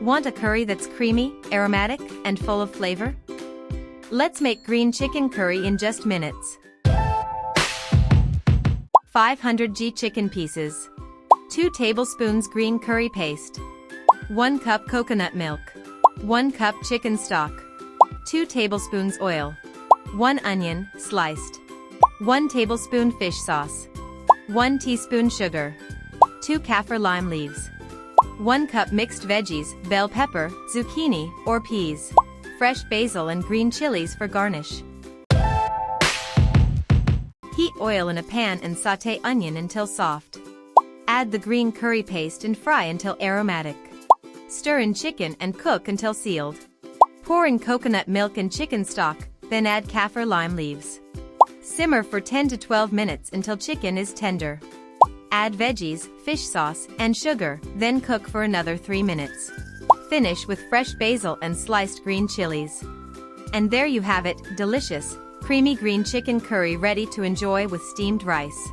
Want a curry that's creamy, aromatic, and full of flavor? Let's make green chicken curry in just minutes. 500 g chicken pieces, 2 tablespoons green curry paste, 1 cup coconut milk, 1 cup chicken stock, 2 tablespoons oil, 1 onion, sliced, 1 tablespoon fish sauce, 1 teaspoon sugar, 2 kaffir lime leaves, 1 cup mixed veggies, bell pepper, zucchini, or peas, fresh basil and green chilies for garnish. Heat oil in a pan and sauté onion until soft. Add the green curry paste and fry until aromatic. Stir in chicken and cook until sealed. Pour in coconut milk and chicken stock, then add kaffir lime leaves. Simmer for 10 to 12 minutes until chicken is tender. Add veggies, fish sauce, and sugar, then cook for another 3 minutes. Finish with fresh basil and sliced green chilies. And there you have it, delicious, creamy green chicken curry ready to enjoy with steamed rice.